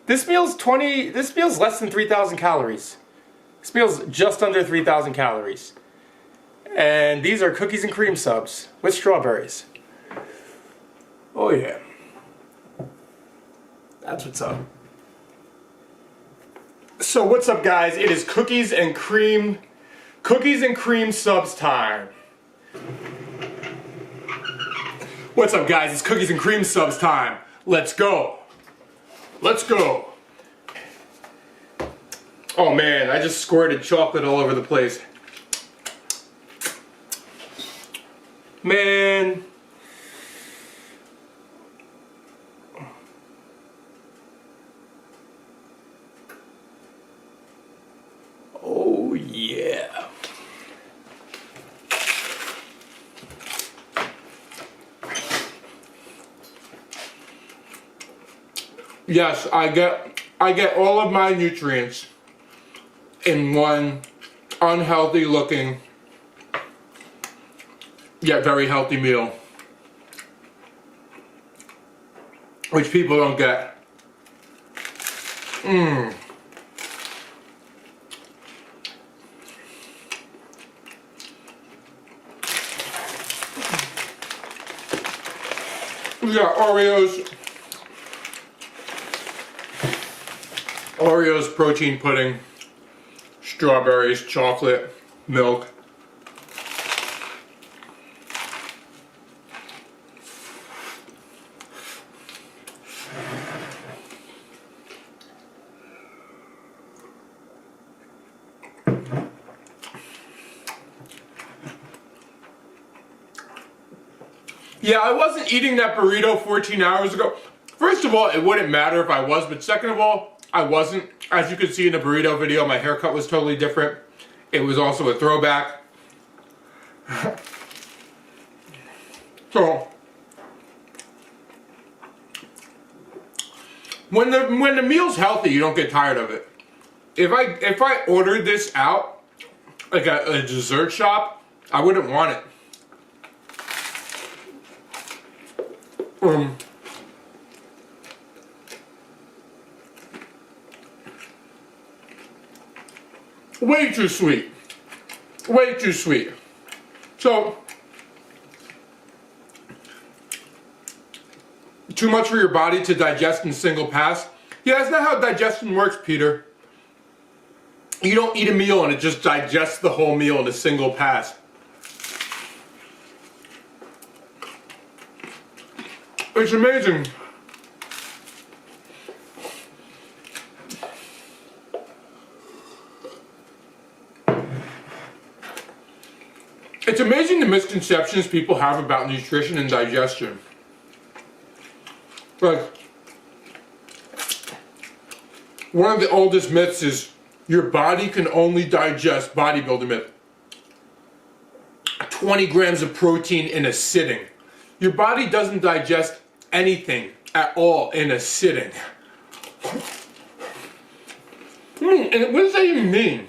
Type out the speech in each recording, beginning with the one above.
This meal's less than 3,000 calories. This meal's just under 3,000 calories. And these are cookies and cream subs with strawberries. Oh yeah. That's what's up. So what's up, guys? It is cookies and cream subs time. What's up, guys? It's cookies and cream subs time. Let's go. Let's go. Oh man, I just squirted chocolate all over the place. Man. Oh yeah. Yes, I get all of my nutrients in one unhealthy looking yet very healthy meal, which people don't get. We got Oreos protein pudding, strawberries, chocolate, milk. Yeah, I wasn't eating that burrito 14 hours ago. First of all, it wouldn't matter if I was, but second of all, I wasn't. As you can see in the burrito video, my haircut was totally different. It was also a throwback. So, when the meal's healthy, you don't get tired of it. If I ordered this out, like a dessert shop, I wouldn't want it. Way too sweet. Way too sweet. So, too much for your body to digest in a single pass? Yeah, that's not how digestion works, Peter. You don't eat a meal and it just digests the whole meal in a single pass. It's amazing. It's amazing the misconceptions people have about nutrition and digestion. Like, one of the oldest myths is your body can only digest, bodybuilder myth, 20 grams of protein in a sitting. Your body doesn't digest anything at all in a sitting. And what does that even mean?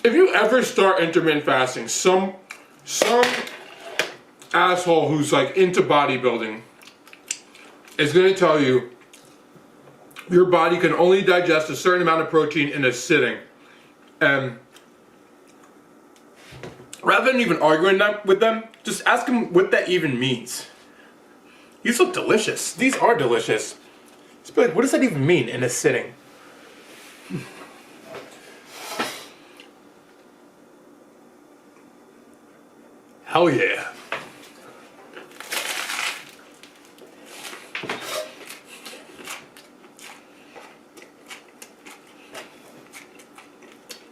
If you ever start intermittent fasting, some asshole who's like into bodybuilding is going to tell you your body can only digest a certain amount of protein in a sitting. And rather than even arguing with them, just ask them what that even means. These look delicious. These are delicious. Just be like, what does that even mean in a sitting? Hell yeah.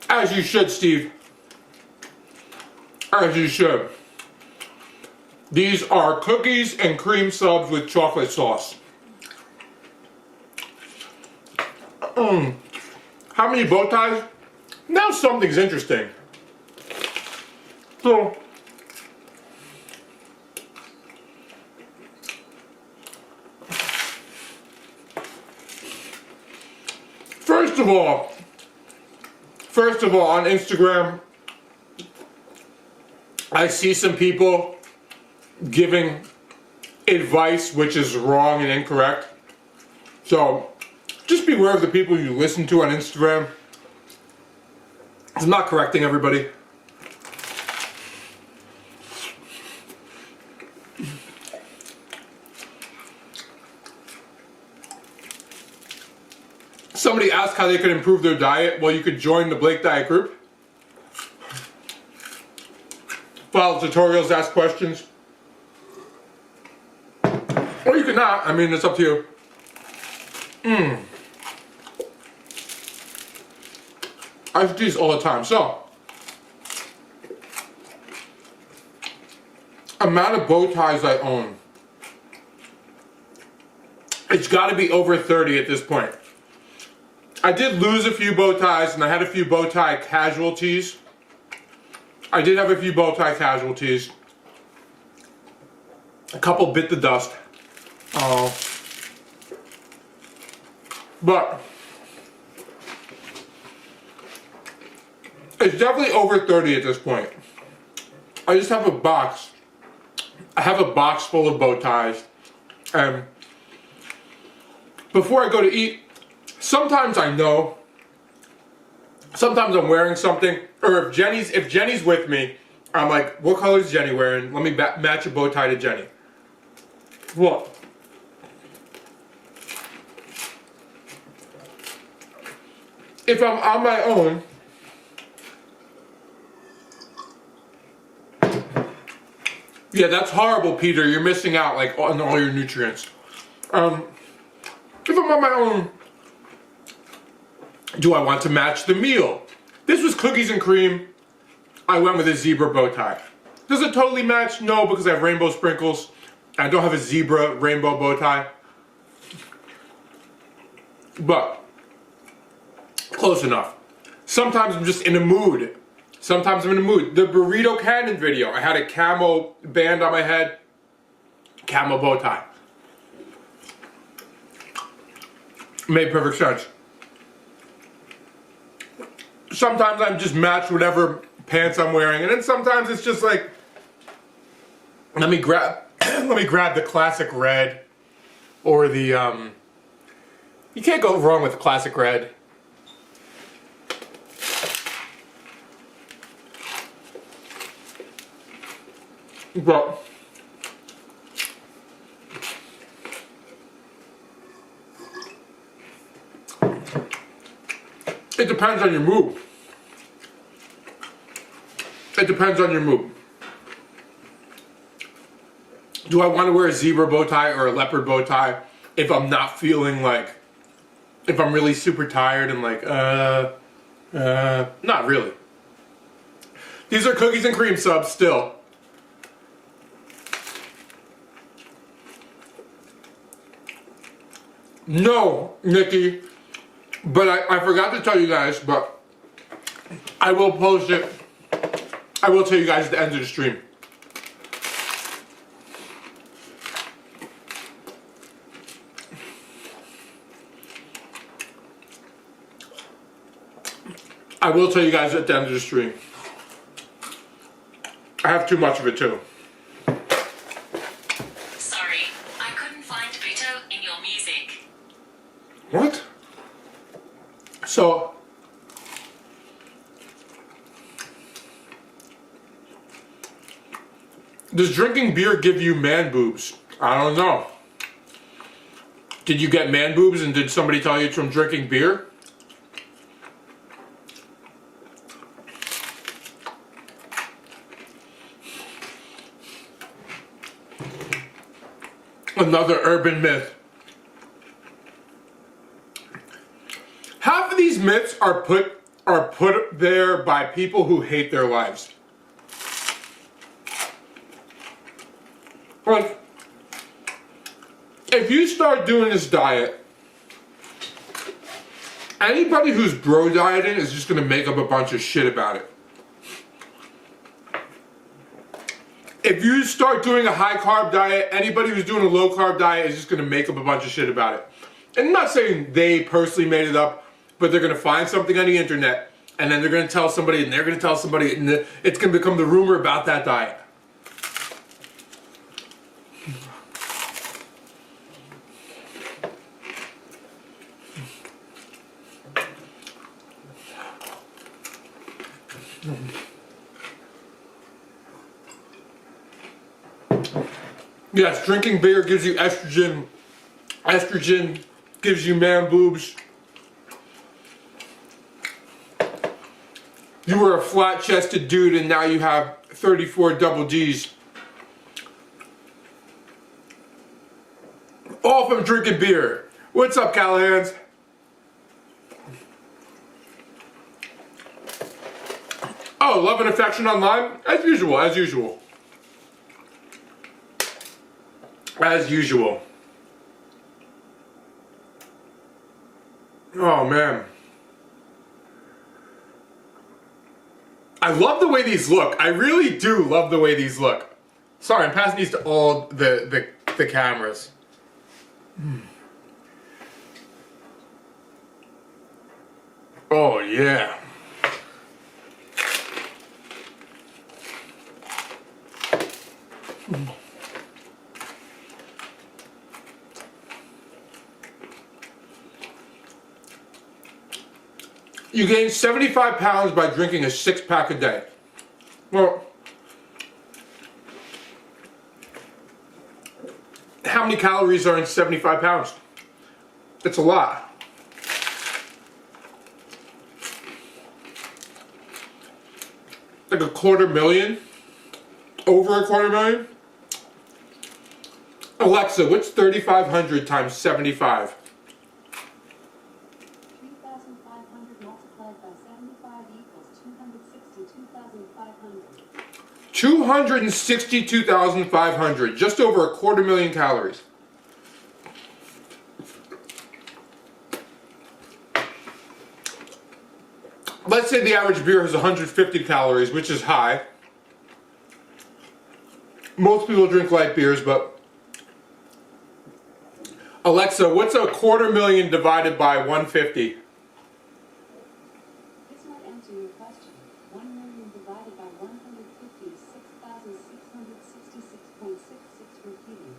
As you should, Steve. As you should. These are cookies and cream subs with chocolate sauce. How many bow ties? Now something's interesting. So, first of all, on Instagram, I see some people giving advice which is wrong and incorrect. So just beware of the people you listen to on Instagram. I'm not correcting everybody. Somebody asked how they could improve their diet. Well, you could join the Blake Diet group. Follow tutorials, ask questions. Or you could not. I mean, it's up to you. I do these all the time. So, amount of bow ties I own. It's got to be over 30 at this point. I did lose a few bow ties, and I had a few bow tie casualties. I did have a few bow tie casualties. A couple bit the dust. But it's definitely over 30 at this point. I just have a box. I have a box full of bow ties. And before I go to eat, sometimes I know. Sometimes I'm wearing something, or if Jenny's with me, I'm like, what color is Jenny wearing? Let me match a bow tie to Jenny. What? If I'm on my own, yeah, that's horrible, Peter. You're missing out like on all your nutrients. If I'm on my own, do I want to match the meal? This was cookies and cream. I went with a zebra bow tie. Does it totally match? No, because I have rainbow sprinkles. I don't have a zebra rainbow bow tie. But close enough. Sometimes I'm just in a mood. Sometimes I'm in a mood. The burrito cannon video, I had a camo band on my head, camo bow tie. Made perfect sense. Sometimes I'm just match whatever pants I'm wearing, and then sometimes it's just like, let me grab the classic red, or the you can't go wrong with the classic red. But it depends on your mood. It depends on your mood. Do I want to wear a zebra bow tie or a leopard bow tie if I'm not feeling like, if I'm really super tired and like, not really. These are cookies and cream subs still. No, Nikki, but I forgot to tell you guys, but I will post it. I will tell you guys at the end of the stream. I will tell you guys at the end of the stream. I have too much of it too. Sorry, I couldn't find Vito in your music. What? So, does drinking beer give you man boobs? I don't know. Did you get man boobs and did somebody tell you it's from drinking beer? Another urban myth. Half of these myths are put there by people who hate their lives. Like, if you start doing this diet, anybody who's bro dieting is just going to make up a bunch of shit about it. If you start doing a high carb diet, anybody who's doing a low carb diet is just going to make up a bunch of shit about it. And I'm not saying they personally made it up, but they're going to find something on the internet, and then they're going to tell somebody, and they're going to tell somebody, and it's going to become the rumor about that diet. Yes, drinking beer gives you estrogen. Estrogen gives you man boobs. You were a flat-chested dude and now you have 34 double Ds. All from drinking beer. What's up, Callahans? Oh, love and affection online? As usual, as usual. As usual. Oh, man. I love the way these look. I really do love the way these look. Sorry, I'm passing these to all the cameras. Oh, yeah. You gain 75 pounds by drinking a 6-pack a day. Well, how many calories are in 75 pounds? It's a lot. Like 250,000? Over 250,000? Alexa, what's 3,500 times 75? 3,500 multiplied by 75 equals 262,500. 262,500, just over 250,000 calories. Let's say the average beer has 150 calories, which is high. Most people drink light beers, but Alexa, what's 250,000 divided by 150? This might answer your question. 1 million divided by 150 is 6,666.66 repeating.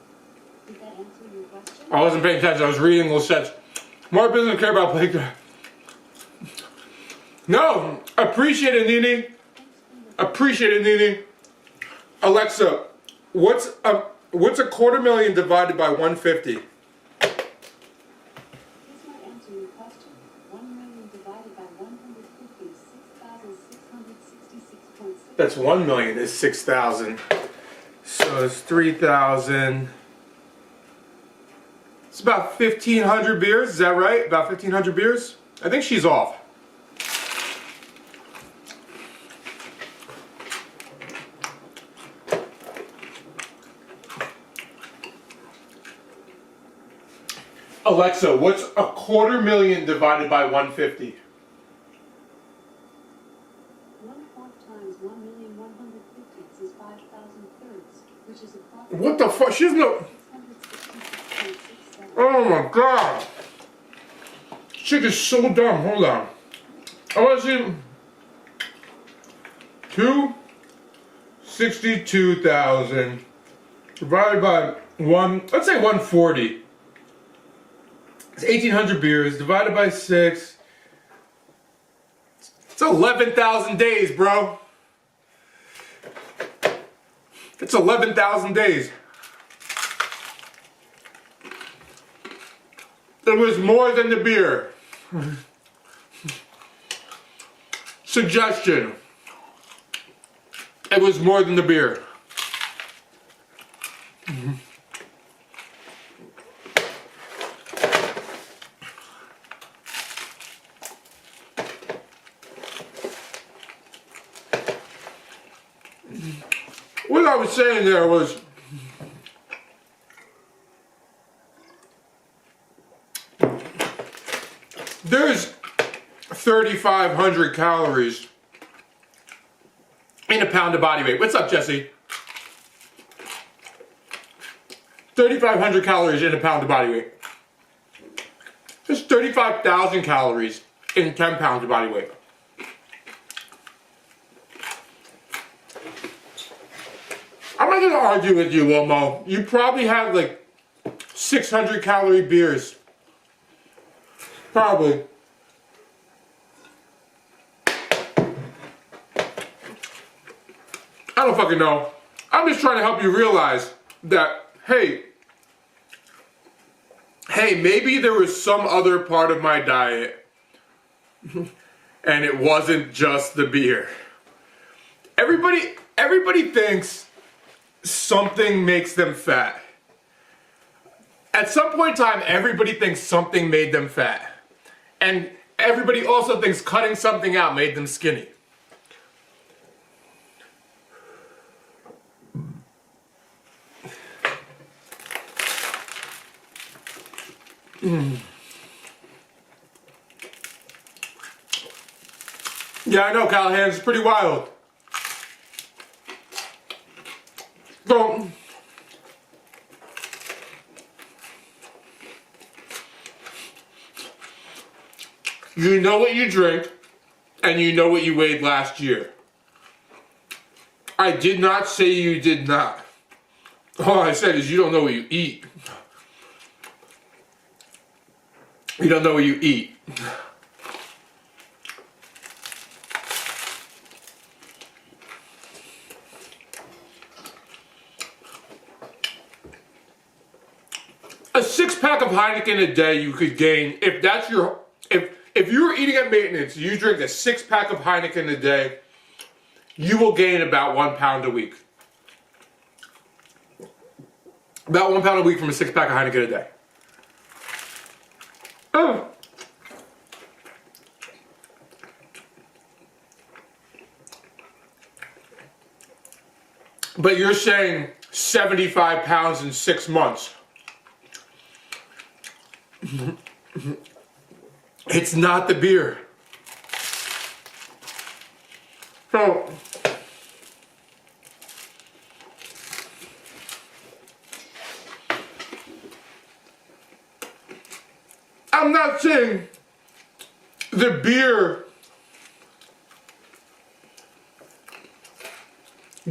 Did that answer your question? I wasn't paying attention, I was reading little sets. More doesn't care about playground. No, appreciate it, Nene. Appreciate it, Nene. Alexa, what's 250,000 divided by 150? This might answer your question. 1 million divided by 150 is 6,666.6. That's 1 million is 6,000. So it's 3,000. It's about 1,500 beers, is that right? About 1,500 beers? I think she's off. Alexa, what's 250,000 divided by 150? 1/4 times 1,150 is 5,000 thirds, which is approximately. What the fuck? She doesn't know. 666.67. Oh my god. Chick is so dumb. Hold on. I want to see. 262,000 divided by 1. Let's say 140. It's 1,800 beers divided by 6. It's 11,000 days, bro. It's 11,000 days. It was more than the beer. Suggestion. It was more than the beer. What I was saying there was there's 3,500 calories in a pound of body weight. What's up, Jesse? 3,500 calories in a pound of body weight. There's 35,000 calories in 10 pounds of body weight. I'm gonna get an argue with you, Lomo. You probably have like 600 calorie beers. Probably. I don't fucking know. I'm just trying to help you realize that, hey, maybe there was some other part of my diet and it wasn't just the beer. Everybody thinks something makes them fat. At some point in time, everybody thinks something made them fat. And everybody also thinks cutting something out made them skinny. Yeah, I know, Callahan, it's pretty wild. So, you know what you drink, and you know what you weighed last year. I did not say you did not. All I said is you don't know what you eat. You don't know what you eat. A 6-pack of Heineken a day you could gain if that's your if you were eating at maintenance, you drink a 6-pack of Heineken a day, you will gain about 1 pound a week. About 1 pound a week from a 6-pack of Heineken a day. Oh. But you're saying 75 pounds in 6 months. It's not the beer. So, I'm not saying the beer.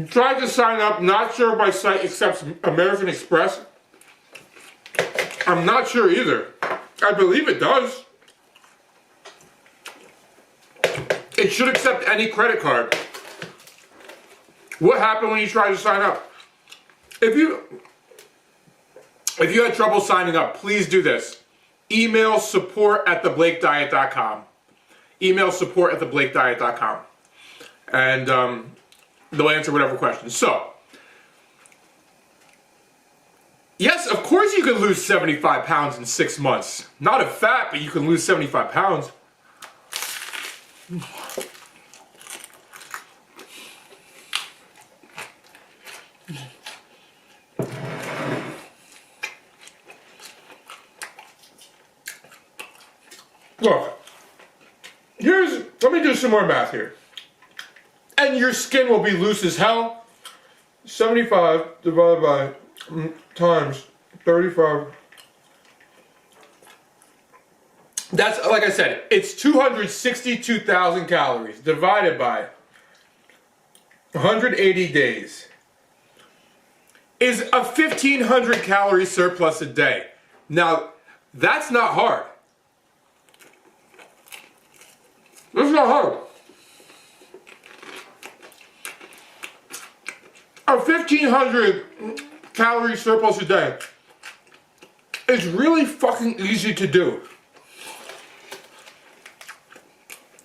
Tried to sign up, not sure my site accepts American Express. I'm not sure either. I believe it does. It should accept any credit card. What happened when you tried to sign up? If you had trouble signing up, please do this. Email support@theblakeddiet.com. Email support@theblakeddiet.com. And they'll answer whatever questions. So, yes, of course you can lose 75 pounds in 6 months. Not a fat, but you can lose 75 pounds. Look, let me do some more math here. And your skin will be loose as hell. 75 divided by times 35. That's, like I said, it's 262,000 calories divided by 180 days is a 1,500 calorie surplus a day. Now, that's not hard. That's not hard. A 1,500 calorie surplus a day is really fucking easy to do.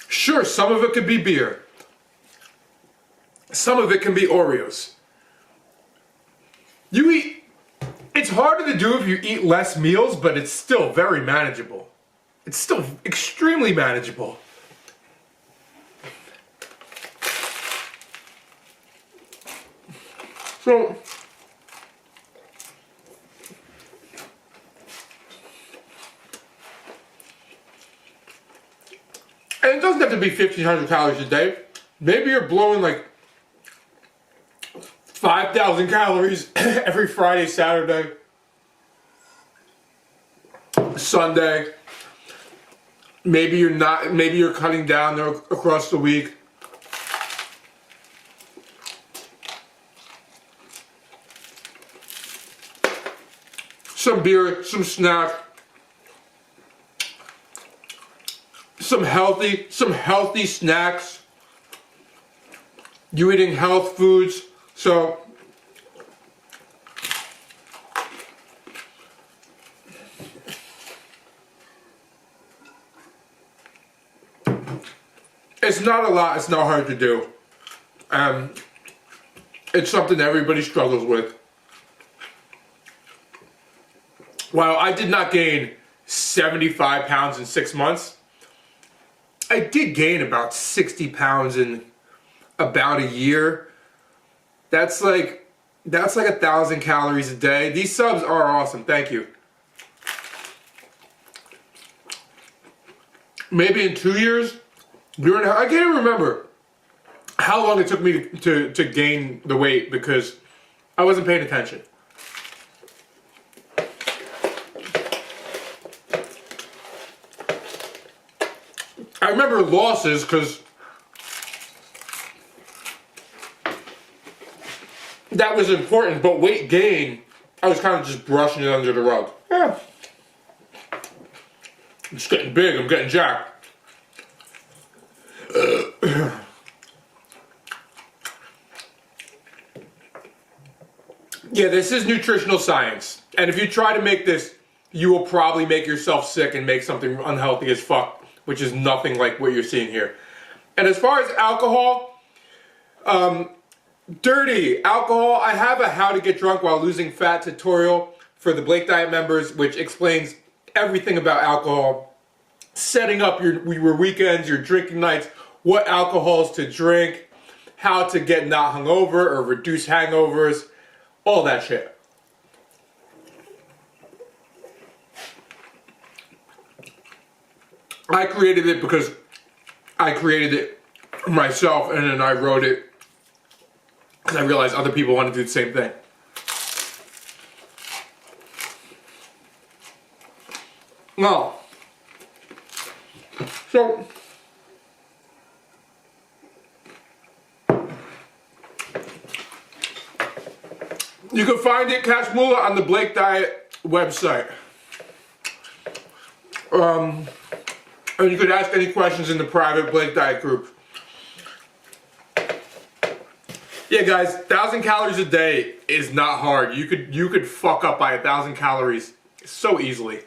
Sure, some of it could be beer. Some of it can be Oreos. It's harder to do if you eat less meals, but it's still very manageable. It's still extremely manageable. So, and it doesn't have to be 1,500 calories a day. Maybe you're blowing like 5,000 calories every Friday, Saturday, Sunday. Maybe you're not, maybe you're cutting down there across the week. some beer, some snack, some healthy snacks. You eating health foods, so it's not a lot, it's not hard to do. It's something everybody struggles with. While I did not gain 75 pounds in 6 months, I did gain about 60 pounds in about a year. That's like 1,000 calories a day. These subs are awesome, thank you. Maybe in 2 years, I can't even remember how long it took me to gain the weight because I wasn't paying attention. I remember losses because that was important, but weight gain, I was kind of just brushing it under the rug. Yeah. I'm just getting big, I'm getting jacked. Yeah, this is nutritional science. And if you try to make this, you will probably make yourself sick and make something unhealthy as fuck, which is nothing like what you're seeing here. And as far as alcohol, dirty alcohol, I have a how to get drunk while losing fat tutorial for the Blake Diet members, which explains everything about alcohol, setting up your weekends, your drinking nights, what alcohols to drink, how to get not hungover or reduce hangovers, all that shit. I created it because I created it myself, and then I wrote it because I realized other people want to do the same thing. Well, so you can find it, Cash Moolah, on the Blake Diet website. And you could ask any questions in the private Blake Diet group. Yeah, guys, 1,000 calories a day is not hard. You could fuck up by 1,000 calories so easily.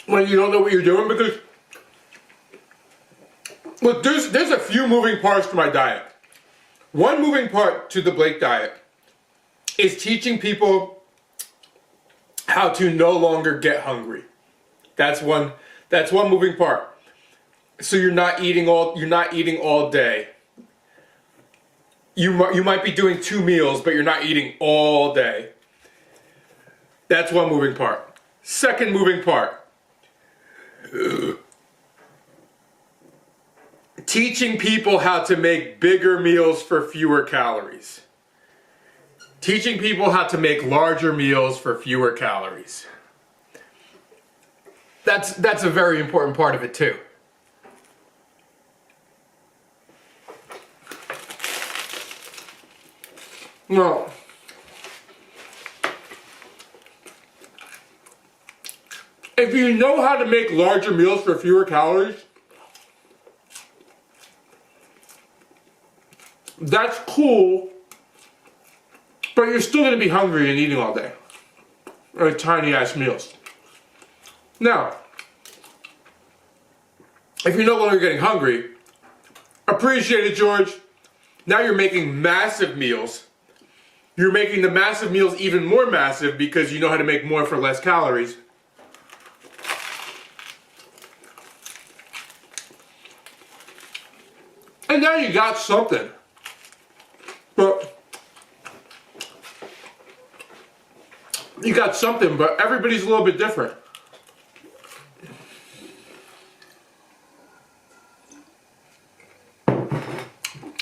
When you don't know what you're doing, because look, there's a few moving parts to my diet. One moving part to the Blake Diet is teaching people how to no longer get hungry. That's one moving part. So you're not eating all day. You might be doing 2 meals, but you're not eating all day. That's one moving part. Second moving part. Teaching people how to make bigger meals for fewer calories. Teaching people how to make larger meals for fewer calories. That's a very important part of it too. Well, if you know how to make larger meals for fewer calories, that's cool, but you're still going to be hungry and eating all day. Or tiny ass meals. Now, if you're no longer getting hungry, appreciate it, George. Now you're making massive meals. You're making the massive meals even more massive because you know how to make more for less calories. And now you got something. But you got something, but everybody's a little bit different.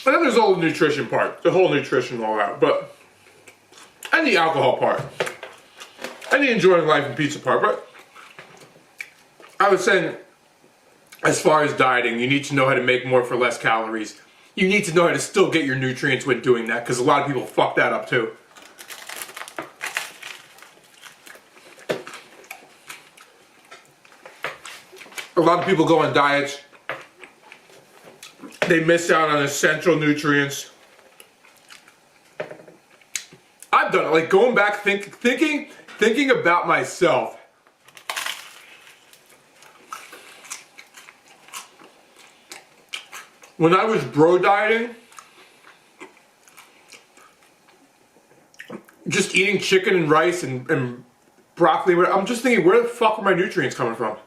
And then there's all the nutrition part, the whole nutrition all out, but, and the alcohol part, and the enjoying life and pizza part, but I was saying, as far as dieting, you need to know how to make more for less calories. you need to know how to still get your nutrients when doing that, because a lot of people fuck that up too. A lot of people go on diets. They miss out on essential nutrients. I've done it, like going back, thinking about myself. When I was bro dieting, just eating chicken and rice and broccoli, I'm just thinking, where the fuck are my nutrients coming from?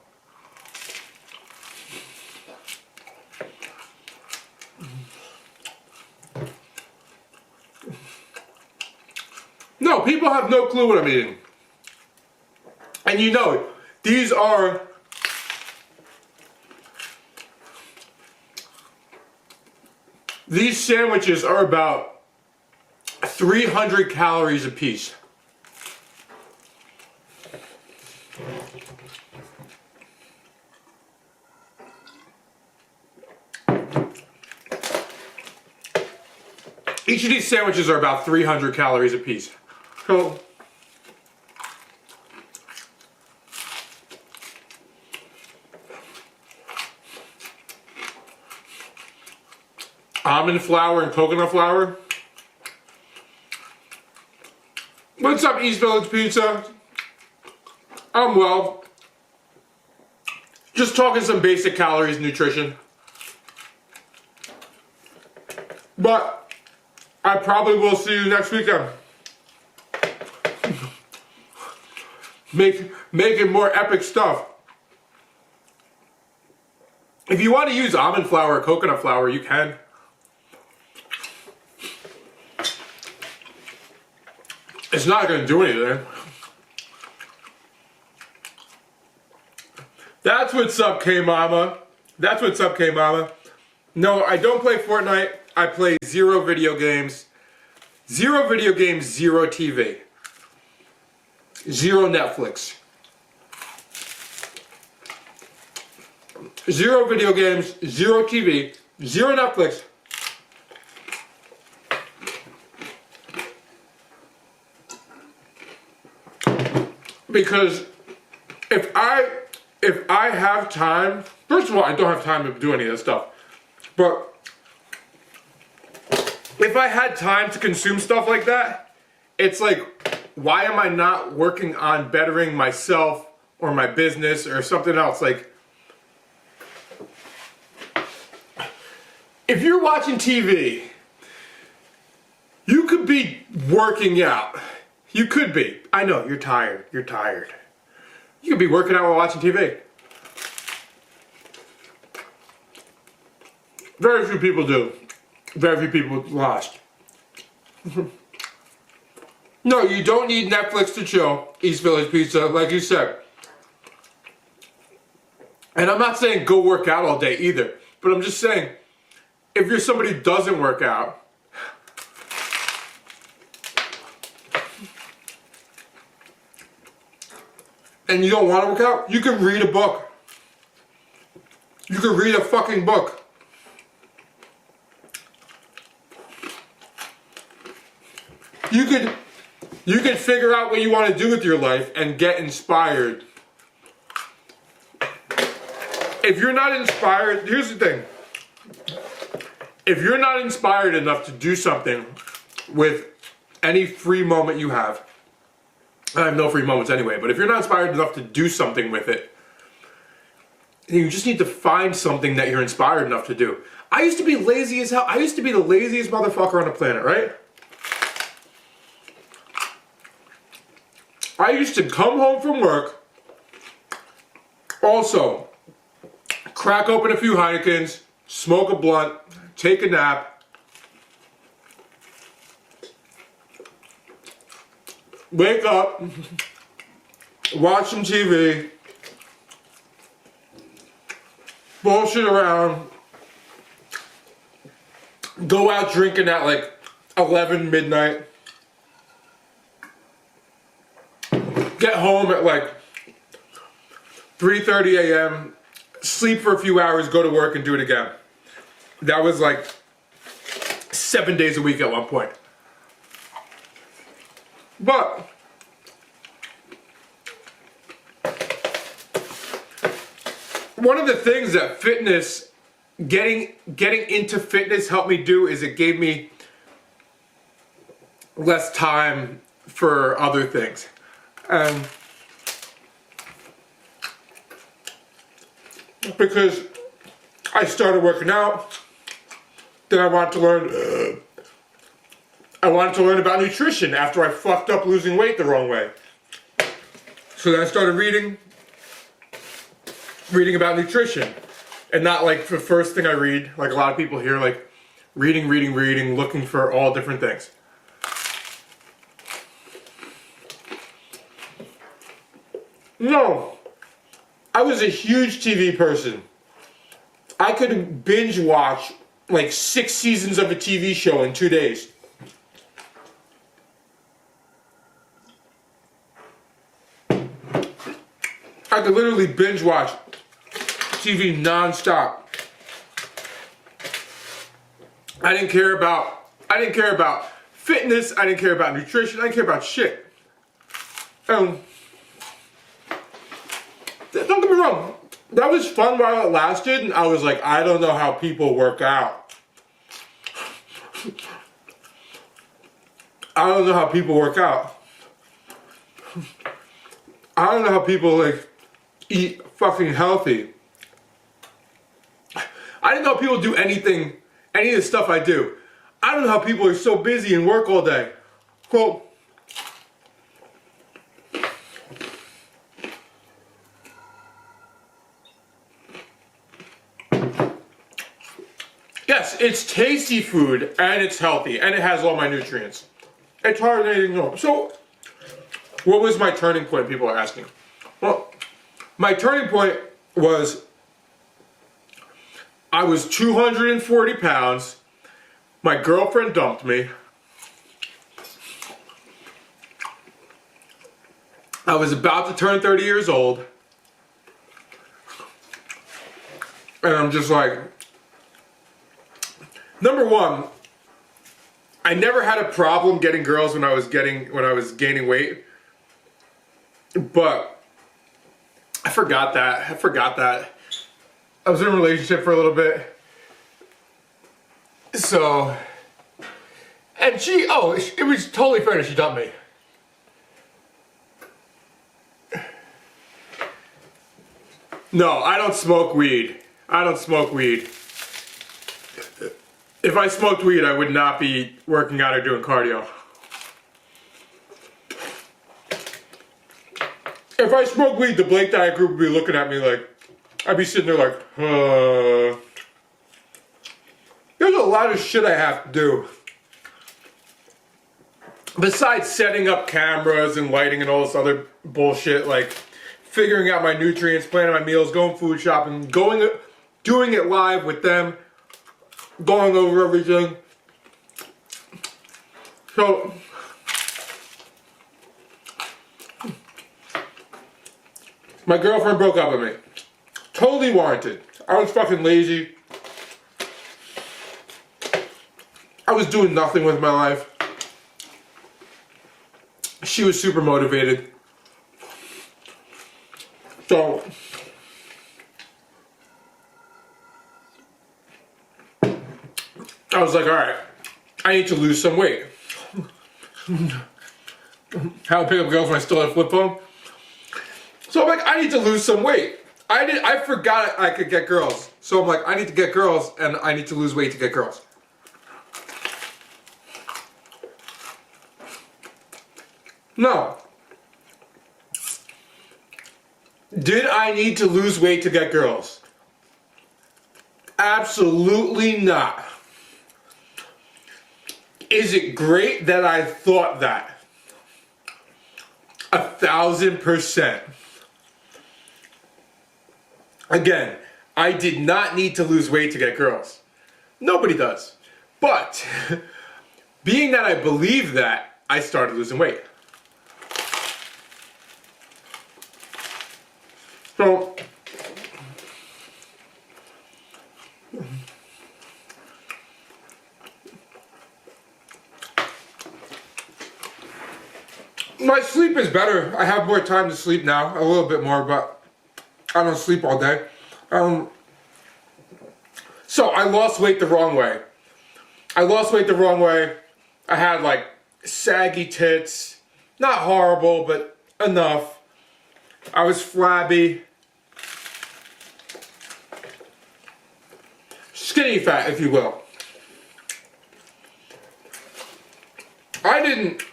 No, people have no clue what I'm eating. And you know it. These sandwiches are about 300 calories a piece. Each of these sandwiches are about 300 calories a piece. So, almond flour and coconut flour. What's up, East Village Pizza? I'm well. Just talking some basic calories, nutrition. But I probably will see you next weekend. Making more epic stuff. If you want to use almond flour or coconut flour, you can. It's not going to do anything. That's what's up, K-Mama. That's what's up, K-Mama. No, I don't play Fortnite. I play zero video games. Zero video games, zero TV. Zero Netflix. Zero video games, zero TV, zero Netflix. Because if I have time, first of all, I don't have time to do any of this stuff. But if I had time to consume stuff like that, it's like, why am I not working on bettering myself or my business or something else? Like, if you're watching TV, you could be working out. You could be. I know, you're tired. You're tired. You could be working out while watching TV. Very few people do. Very few people lost. No, you don't need Netflix to chill, East Village Pizza, like you said. And I'm not saying go work out all day either, but I'm just saying, if you're somebody who doesn't work out, and you don't want to work out, you can read a book. You can read a fucking book. You can figure out what you want to do with your life and get inspired. If you're not inspired, here's the thing. If you're not inspired enough to do something with any free moment you have, I have no free moments anyway, but if you're not inspired enough to do something with it, you just need to find something that you're inspired enough to do. I used to be lazy as hell. I used to be the laziest motherfucker on the planet, right? I used to come home from work, also crack open a few Heinekens, smoke a blunt, take a nap, wake up, watch some TV, bullshit around, go out drinking at like 11 midnight, get home at like 3:30 a.m., sleep for a few hours, go to work and do it again. That was like 7 days a week at one point. But one of the things that fitness, getting into fitness helped me do is it gave me less time for other things. Because I started working out, then I wanted to learn about nutrition after I fucked up losing weight the wrong way. So then I started reading about nutrition, and not like the first thing I read, like a lot of people here, like reading, looking for all different things. No, I was a huge TV person. I could binge watch like 6 seasons of a TV show in 2 days. I could literally binge watch TV non-stop. I didn't care about fitness, I didn't care about nutrition, I didn't care about shit. Don't get me wrong, that was fun while it lasted, and I was like, I don't know how people work out. I don't know how people work out. I don't know how people like eat fucking healthy. I didn't know people do any of the stuff I do. I don't know how people are so busy and work all day. Well, yes, it's tasty food and it's healthy and it has all my nutrients. It's hard to anything else. So, what was my turning point, people are asking? Well, my turning point was I was 240 pounds, my girlfriend dumped me, I was about to turn 30 years old, and I'm just like, number one, I never had a problem getting girls when I was gaining weight, but I forgot that. I was in a relationship for a little bit. So, and it was totally fair that she dumped me. No, I don't smoke weed. If I smoked weed, I would not be working out or doing cardio. If I smoked weed, the Blake Diet group would be looking at me like, I'd be sitting there like, There's a lot of shit I have to do. Besides setting up cameras and lighting and all this other bullshit, like figuring out my nutrients, planning my meals, going food shopping, doing it live with them, going over everything. So, my girlfriend broke up with me. Totally warranted. I was fucking lazy. I was doing nothing with my life. She was super motivated. So, I was like, alright, I need to lose some weight. How to pick up girls when I still had a flip phone? So I'm like, I need to lose some weight. I forgot I could get girls. So I'm like, I need to get girls and I need to lose weight to get girls. No. Did I need to lose weight to get girls? Absolutely not. Is it great that I thought that? 1,000%. Again, I did not need to lose weight to get girls. Nobody does. But, being that I believed that, I started losing weight. So, My sleep is better. I have more time to sleep now, a little bit more, but I don't sleep all day. So I lost weight the wrong way. I had like saggy tits, not horrible, but enough. I was flabby. Skinny fat, if you will. I didn't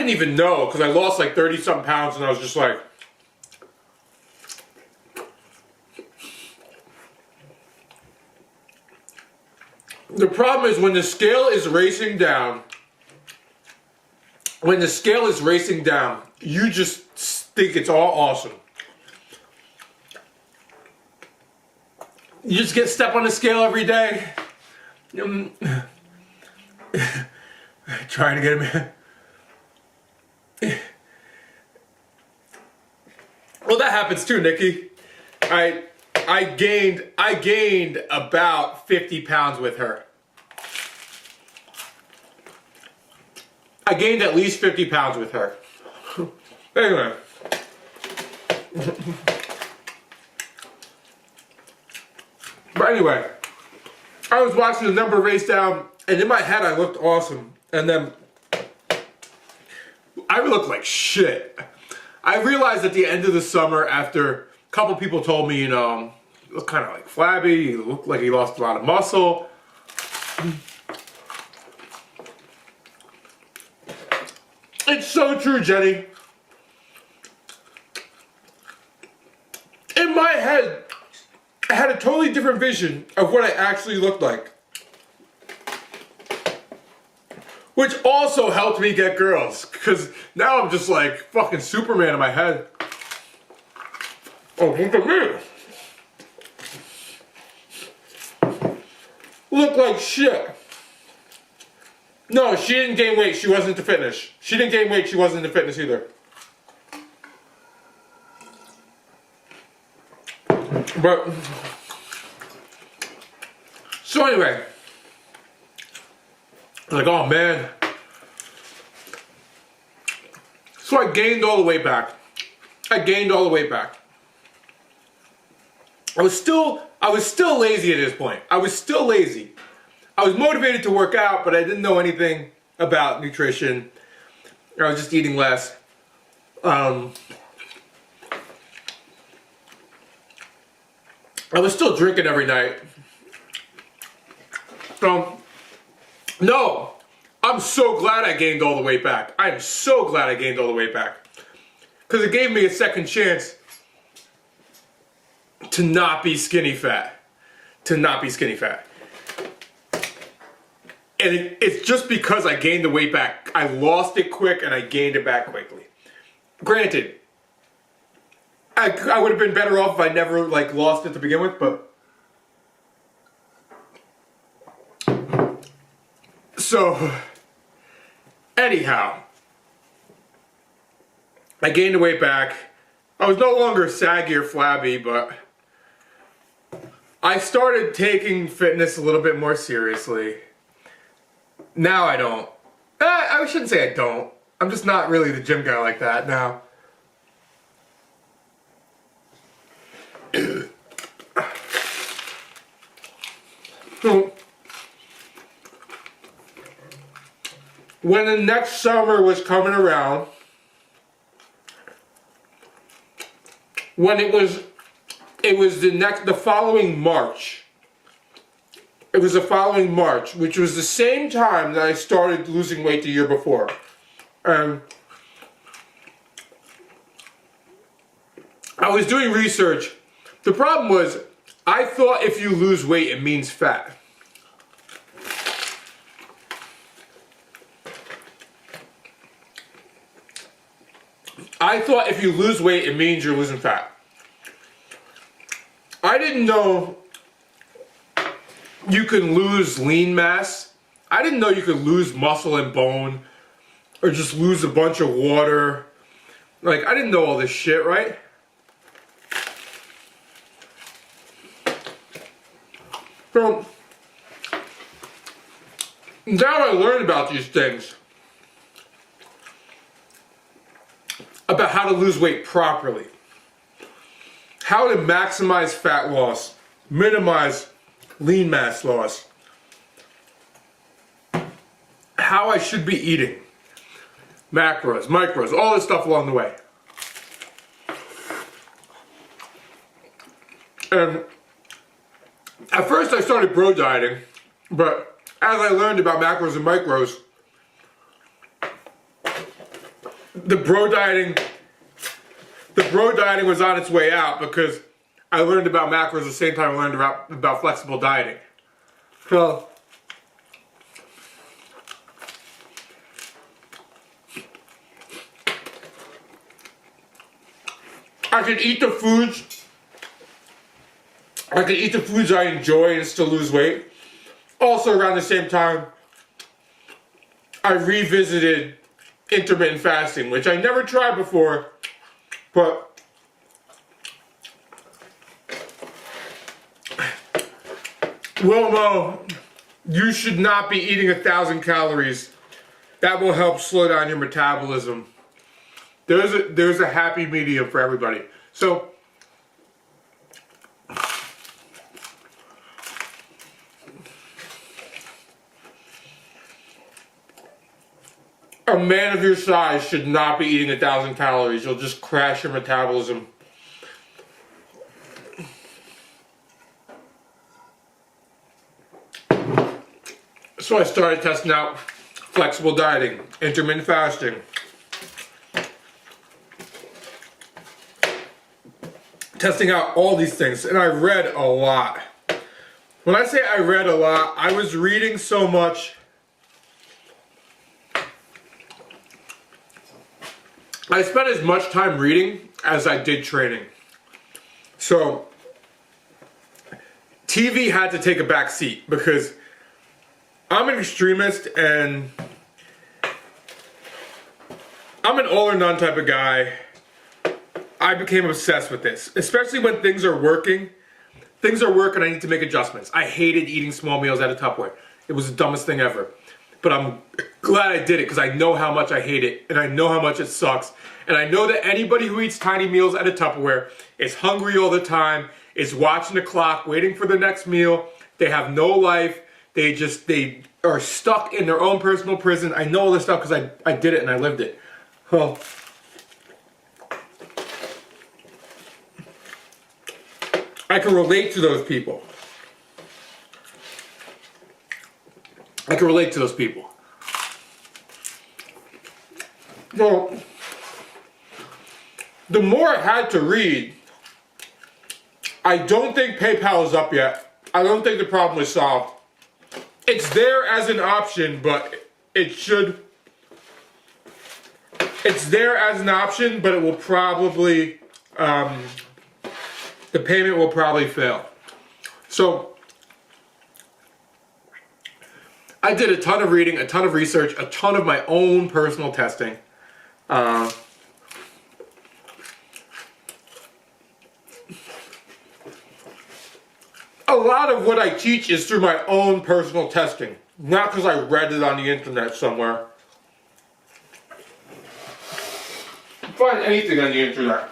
even know, because I lost like 30-something pounds and I was just like, the problem is when the scale is racing down, you just think it's all awesome. You just get step on the scale every day. Trying to get him. Well, that happens too, Nikki. I gained about 50 pounds with her. I gained at least 50 pounds with her. Anyway. But anyway, I was watching the number race down, and in my head I looked awesome. And then I looked like shit. I realized at the end of the summer, after a couple people told me, you know, you look kind of like flabby, you look like you lost a lot of muscle. It's so true, Jenny. In my head, I had a totally different vision of what I actually looked like. Which also helped me get girls, because now I'm just like fucking Superman in my head. Oh, look at me. Look like shit. No, she didn't gain weight. She wasn't into fitness. She didn't gain weight. She wasn't into fitness either. But, so anyway. Like, oh man. So I gained all the way back. I was still lazy at this point. I was still lazy. I was motivated to work out, but I didn't know anything about nutrition. I was just eating less. I was still drinking every night. No, I'm so glad I gained all the way back. I am so glad I gained all the way back. Because it gave me a second chance to not be skinny fat. And it's just because I gained the weight back. I lost it quick and I gained it back quickly. Granted, I would have been better off if I never like lost it to begin with, but so anyhow, I gained the weight back. I was no longer saggy or flabby, but I started taking fitness a little bit more seriously. Now I don't. I shouldn't say I don't. I'm just not really the gym guy like that now. So, when the next summer was coming around, when it was the following March. It was the following March, which was the same time that I started losing weight the year before. I was doing research. The problem was, I thought if you lose weight, it means fat. I thought if you lose weight, it means you're losing fat. I didn't know you can lose lean mass. I didn't know you could lose muscle and bone, or just lose a bunch of water. Like, I didn't know all this shit, right? So, now I learned about these things. about how to lose weight properly, how to maximize fat loss, minimize lean mass loss, how I should be eating, macros, micros, all this stuff along the way. And at first I started bro dieting, but as I learned about macros and micros, the bro dieting was on its way out because I learned about macros at the same time I learned about flexible dieting. So I can eat the foods I enjoy and still lose weight. Also around the same time, I revisited intermittent fasting, which I never tried before, but well, you should not be eating 1,000 calories. That will help slow down your metabolism. There's a happy medium for everybody. So a man of your size should not be eating 1,000 calories. You'll just crash your metabolism. So I started testing out flexible dieting, intermittent fasting. Testing out all these things, and I read a lot. When I say I read a lot, I was reading so much. I spent as much time reading as I did training. So TV had to take a back seat because I'm an extremist and I'm an all or none type of guy. I became obsessed with this, especially when things are working. Things are working, I need to make adjustments. I hated eating small meals out of Tupperware. It was the dumbest thing ever. But I'm glad I did it because I know how much I hate it and I know how much it sucks. And I know that anybody who eats tiny meals out of Tupperware is hungry all the time, is watching the clock, waiting for the next meal. They have no life. They are stuck in their own personal prison. I know all this stuff because I did it and I lived it. Well, I can relate to those people. I can relate to those people. Well, the more I had to read, I don't think PayPal is up yet. I don't think the problem is solved. It's there as an option, but it's there as an option, but it will probably, the payment will probably fail. So, I did a ton of reading, a ton of research, a ton of my own personal testing. A lot of what I teach is through my own personal testing, not because I read it on the internet somewhere. Find anything on the internet.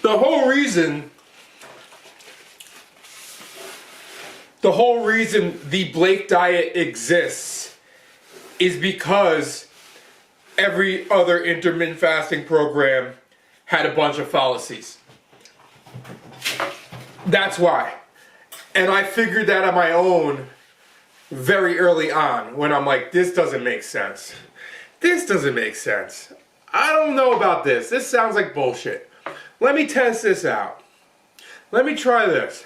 The whole reason the Blake diet exists is because every other intermittent fasting program had a bunch of fallacies. That's why. And I figured that on my own very early on when I'm like, this doesn't make sense. This doesn't make sense. I don't know about this. This sounds like bullshit. Let me test this out. Let me try this.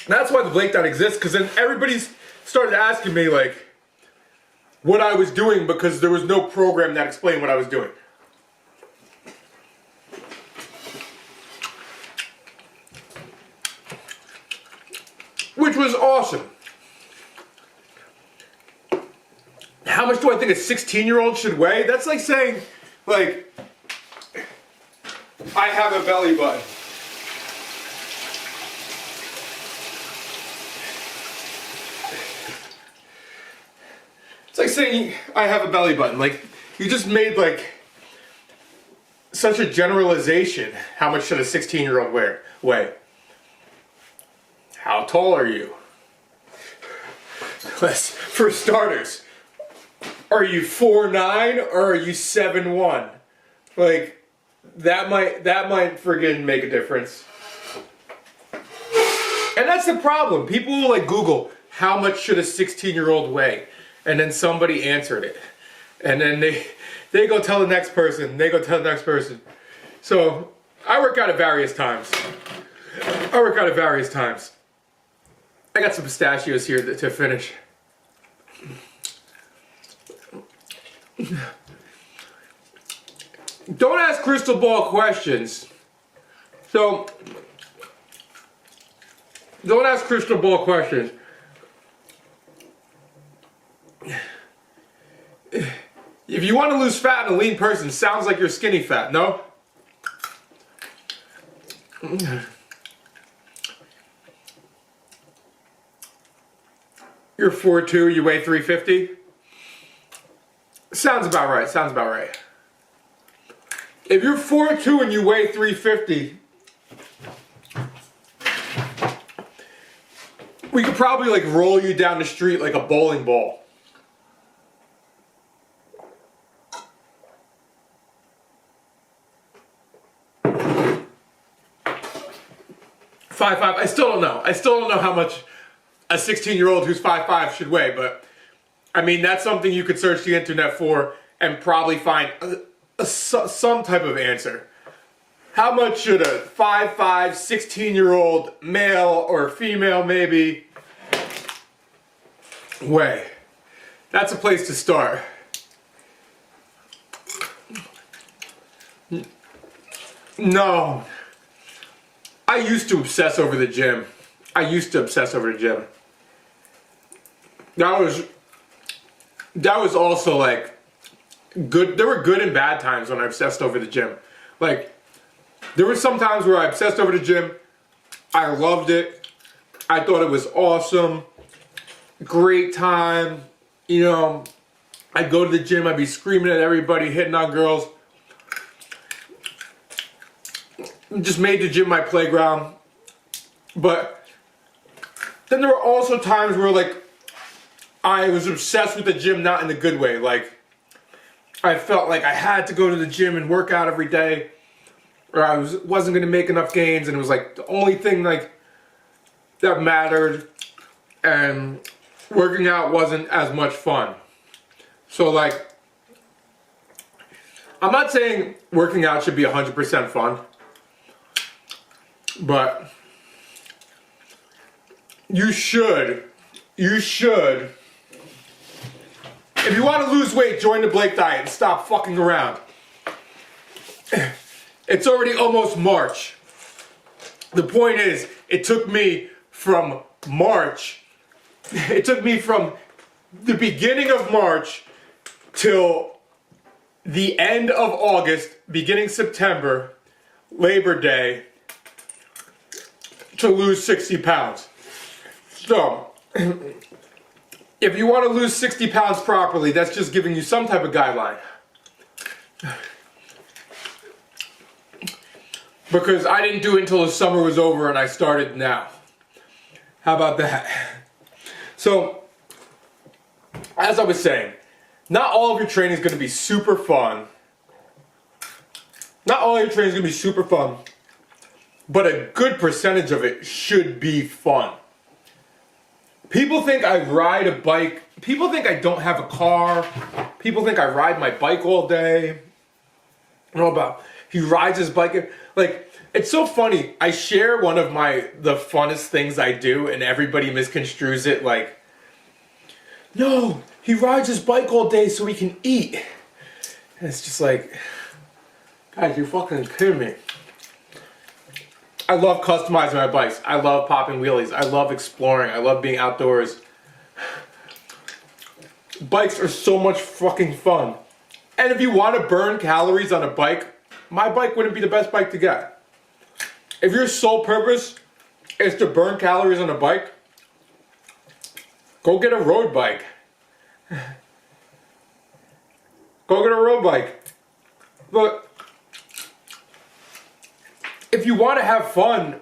That's why the Blake diet exists, because then everybody's started asking me like what I was doing because there was no program that explained what I was doing. Which was awesome. How much do I think a 16-year-old should weigh? That's like saying, like, I have a belly button. It's like saying I have a belly button. Like, you just made like such a generalization. How much should a 16-year-old weigh? How tall are you? For starters, are you 4'9" or are you 7'1"? Like, that might friggin' make a difference. And that's the problem. People will like Google, how much should a 16-year-old weigh? And then somebody answered it. And then they go tell the next person. They go tell the next person. So I work out at various times. I got some pistachios here to finish. Don't ask crystal ball questions. So, don't ask crystal ball questions. If you want to lose fat in a lean person, sounds like you're skinny fat, no? You're 4'2", you weigh 350? Sounds about right. If you're 4'2" and you weigh 350, we could probably like roll you down the street like a bowling ball. 5'5". I still don't know. I still don't know how much a 16-year-old who's 5'5" should weigh, but I mean, that's something you could search the internet for and probably find some type of answer. How much should a 5'5", 16-year-old male or female maybe weigh? That's a place to start. No. I used to obsess over the gym. That was also like good. There were good and bad times when I obsessed over the gym. Like, there were some times where I obsessed over the gym. I loved it. I thought it was awesome. Great time. You know, I'd go to the gym, I'd be screaming at everybody, hitting on girls. Just made the gym my playground. But then there were also times where like I was obsessed with the gym, not in a good way. Like, I felt like I had to go to the gym and work out every day, or I wasn't gonna make enough gains, and it was like the only thing like that mattered, and working out wasn't as much fun. So like, I'm not saying working out should be 100% fun, but you should, if you want to lose weight, join the Blake diet and stop fucking around. It's already almost March. The point is, it took me from the beginning of March till the end of August, beginning September, Labor Day, to lose 60 pounds. So, if you want to lose 60 pounds properly, that's just giving you some type of guideline. Because I didn't do it until the summer was over and I started now. How about that? So, as I was saying, not all of your training is going to be super fun. But a good percentage of it should be fun. People think I ride a bike. People think I don't have a car. People think I ride my bike all day. I know about, he rides his bike. Like, it's so funny. I share one of the funnest things I do, and everybody misconstrues it like, no, he rides his bike all day so he can eat. And it's just like, guys, you're fucking kidding me. I love customizing my bikes. I love popping wheelies. I love exploring. I love being outdoors. Bikes are so much fucking fun. And if you want to burn calories on a bike, my bike wouldn't be the best bike to get. If your sole purpose is to burn calories on a bike, go get a road bike. Go get a road bike. But if you want to have fun,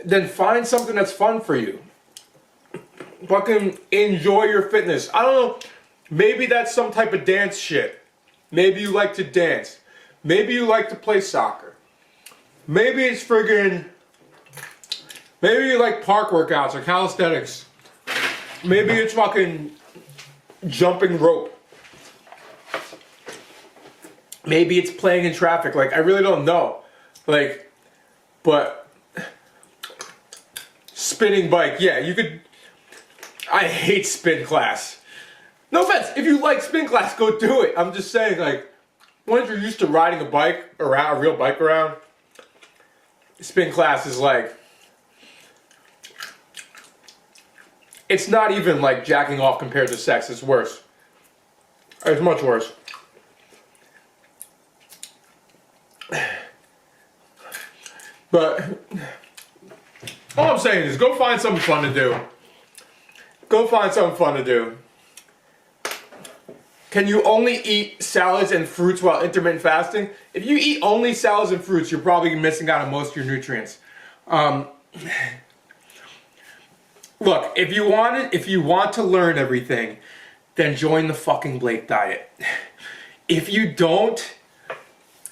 then find something that's fun for you. Fucking enjoy your fitness. I don't know. Maybe that's some type of dance shit. Maybe you like to dance. Maybe you like to play soccer. Maybe it's friggin'... Maybe you like park workouts or calisthenics. Maybe it's fucking jumping rope. Maybe it's playing in traffic. Like, I really don't know. Like, but spinning bike, yeah, you could... I hate spin class. No offense, if you like spin class, go do it. I'm just saying, like, once you're used to riding a bike around, a real bike around, spin class is like... It's not even like jacking off compared to sex. It's worse. It's much worse. But all I'm saying is go find something fun to do. Go find something fun to do. Can you only eat salads and fruits while intermittent fasting? If you eat only salads and fruits, you're probably missing out on most of your nutrients. Look, if you want to learn everything, then join the fucking Blake diet. If you don't,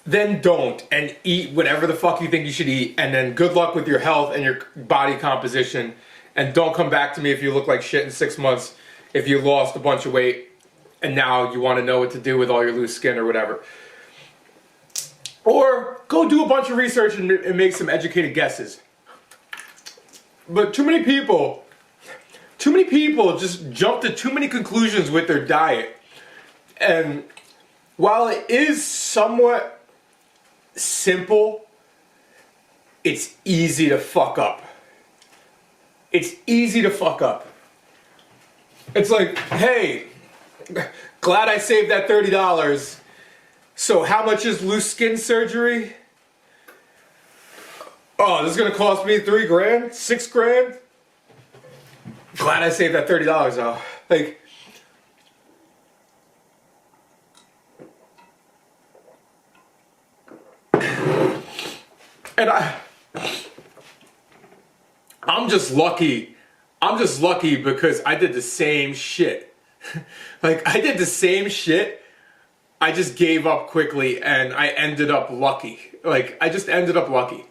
then don't, and eat whatever the fuck you think you should eat, and then good luck with your health and your body composition, and don't come back to me if you look like shit in 6 months, if you lost a bunch of weight, and now you want to know what to do with all your loose skin or whatever. Or go do a bunch of research and make some educated guesses. But too many people just jump to too many conclusions with their diet. And while it is somewhat simple, it's easy to fuck up. It's easy to fuck up. It's like, hey, glad I saved that $30. So how much is loose skin surgery? Oh, this is gonna cost me $3 grand? $6 grand? Glad I saved that $30 though. Like, and I'm just lucky. I'm just lucky because I did the same shit. Like, I did the same shit. I just gave up quickly and I ended up lucky. Like, I just ended up lucky.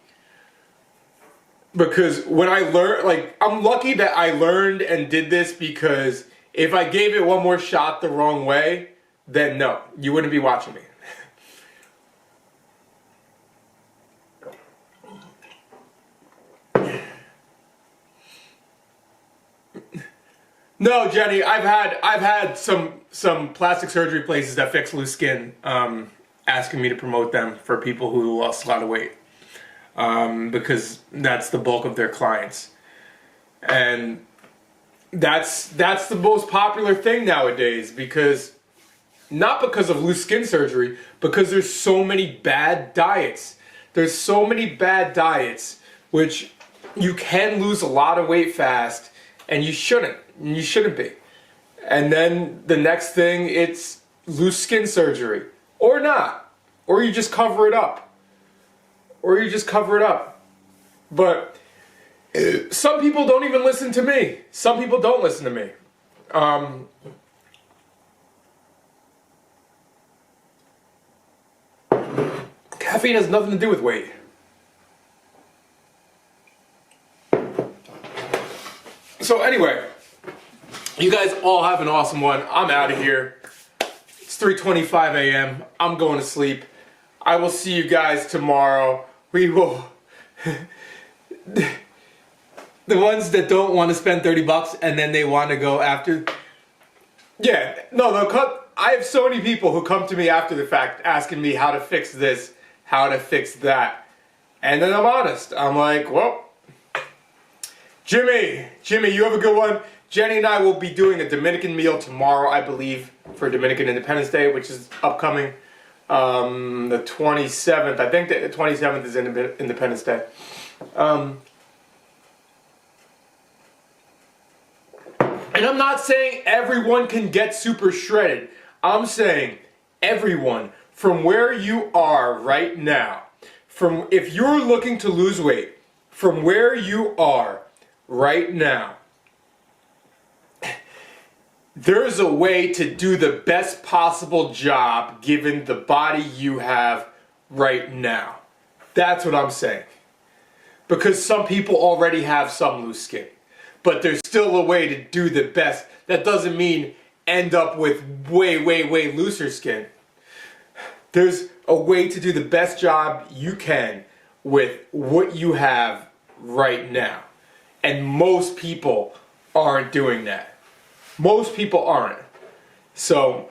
Because when I learned, like, I'm lucky that I learned and did this, because if I gave it one more shot the wrong way, then no, you wouldn't be watching me. No, Jenny, I've had some plastic surgery places that fix loose skin asking me to promote them for people who lost a lot of weight. Because that's the bulk of their clients. And that's the most popular thing nowadays, because not because of loose skin surgery, because there's so many bad diets. There's so many bad diets which you can lose a lot of weight fast, and you shouldn't. You shouldn't be. And then the next thing, it's loose skin surgery. Or not. Or you just cover it up. But some people don't even listen to me. Some people don't listen to me. Caffeine has nothing to do with weight. So anyway, you guys all have an awesome one. I'm out of here. It's 3:25 a.m. I'm going to sleep. I will see you guys tomorrow. We will... The ones that don't want to spend $30 and then they want to go after... Yeah, no, they'll cut... I have so many people who come to me after the fact asking me how to fix this, how to fix that. And then I'm honest. I'm like, well... Jimmy, you have a good one. Jenny and I will be doing a Dominican meal tomorrow, I believe, for Dominican Independence Day, which is upcoming. The 27th. I think that the 27th is Independence Day. And I'm not saying everyone can get super shredded. I'm saying everyone, from where you are right now, from if you're looking to lose weight, from where you are right now, there's a way to do the best possible job given the body you have right now. That's what I'm saying. Because some people already have some loose skin. But there's still a way to do the best. That doesn't mean end up with way looser skin. There's a way to do the best job you can with what you have right now. And most people aren't doing that. Most people aren't. So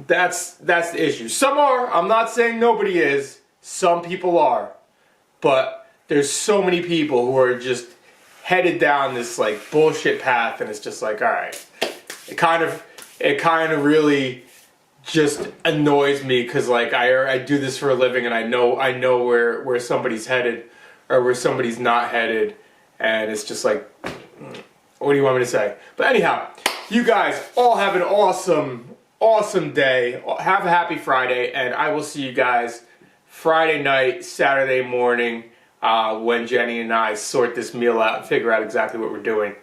that's the issue. Some are. I'm not saying nobody is. Some people are. But there's so many people who are just headed down this like bullshit path, and it's just like, all right. It kind of really just annoys me because like I do this for a living, and I know where somebody's headed or where somebody's not headed, and it's just like, what do you want me to say? But anyhow, you guys all have an awesome day. Have a happy Friday, and I will see you guys Friday night, Saturday morning, when Jenny and I sort this meal out and figure out exactly what we're doing.